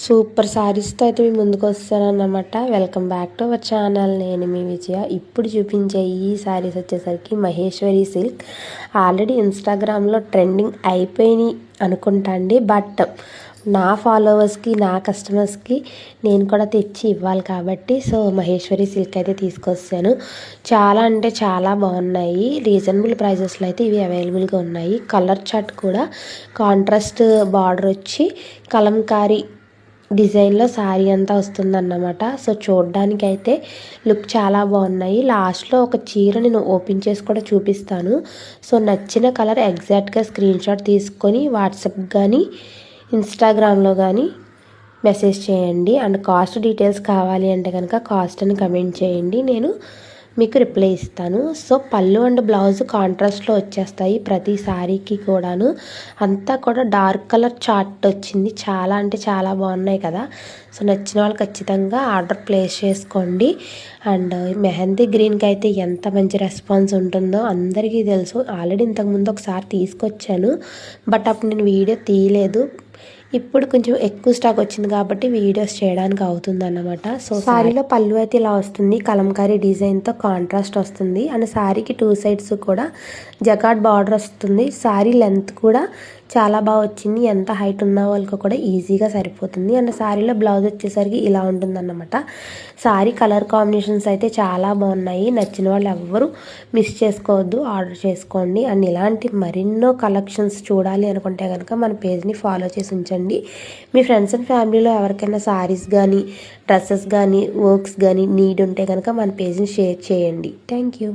Super శారీస్తో అయితే మీ ముందుకు వస్తానన్నమాట. Welcome back to our channel. నేను మీ విజయ. ఇప్పుడు చూపించే ఈ శారీస్ వచ్చేసరికి మహేశ్వరి సిల్క్. ఆల్రెడీ ఇన్స్టాగ్రామ్లో ట్రెండింగ్ అయిపోయినాయి అనుకుంటా అండి. బట్ నా ఫాలోవర్స్కి, నా కస్టమర్స్కి నేను కూడా తెచ్చి ఇవ్వాలి కాబట్టి మహేశ్వరి సిల్క్ అయితే తీసుకొస్తాను. చాలా అంటే చాలా బాగున్నాయి. రీజనబుల్ ప్రైజెస్లో అయితే ఇవి అవైలబుల్గా ఉన్నాయి. కలర్ చార్ట్ కూడా కాంట్రాస్ట్ బార్డర్ వచ్చి కలంకారీ డిజైన్లో శారీ అంతా వస్తుందన్నమాట. చూడడానికి అయితే లుక్ చాలా బాగున్నాయి. లాస్ట్లో ఒక చీర నేను ఓపెన్ చేసి కూడా చూపిస్తాను. నచ్చిన కలర్ ఎగ్జాక్ట్గా స్క్రీన్ షాట్ తీసుకొని వాట్సాప్ కానీ ఇన్స్టాగ్రామ్లో కానీ మెసేజ్ చేయండి. అండ్ కాస్ట్ డీటెయిల్స్ కావాలి అంటే కనుక కాస్ట్ అని కమెంట్ చేయండి, నేను మీకు రిప్లై ఇస్తాను. పళ్ళు అండ్ బ్లౌజ్ కాంట్రాస్ట్లో వచ్చేస్తాయి ప్రతి శారీకి కూడాను. అంతా కూడా డార్క్ కలర్ చార్ట్ వచ్చింది. చాలా అంటే చాలా బాగున్నాయి కదా. నచ్చిన వాళ్ళు ఖచ్చితంగా ఆర్డర్ ప్లేస్ చేసుకోండి. అండ్ మెహందీ గ్రీన్కి అయితే ఎంత మంచి రెస్పాన్స్ ఉంటుందో అందరికీ తెలుసు. ఆల్రెడీ ఇంతకుముందు ఒకసారి తీసుకొచ్చాను, బట్ అప్పుడు నేను వీడియో తీయలేదు. ఇప్పుడు కొంచెం ఎక్కువ స్టాక్ వచ్చింది కాబట్టి వీడియోస్ చేయడానికి అవుతుంది అన్నమాట. శారీలో పళ్ళు అయితే ఇలా వస్తుంది, కలంకారీ డిజైన్తో కాంట్రాస్ట్ వస్తుంది. అండ్ శారీకి 2 సైడ్స్ కూడా జకాట్ బార్డర్ వస్తుంది. శారీ లెంత్ కూడా చాలా బాగా వచ్చింది. ఎంత హైట్ ఉన్న వాళ్ళకి కూడా ఈజీగా సరిపోతుంది. అండ్ శారీలో బ్లౌజ్ వచ్చేసరికి ఇలా ఉంటుందన్నమాట. శారీ కలర్ కాంబినేషన్స్ అయితే చాలా బాగున్నాయి. నచ్చిన వాళ్ళు ఎవ్వరూ మిస్ చేసుకోవద్దు, ఆర్డర్ చేసుకోండి. అండ్ ఇలాంటి మరెన్నో కలెక్షన్స్ చూడాలి అనుకుంటే కనుక మన పేజ్ని ఫాలో చేసి ఉంచండి. మీ ఫ్రెండ్స్ అండ్ ఫ్యామిలీలో ఎవరికైనా శారీస్ కానీ డ్రెస్సెస్ కానీ వర్క్స్ కానీ నీడ్ ఉంటే కనుక మన పేజ్ని షేర్ చేయండి. Thank you.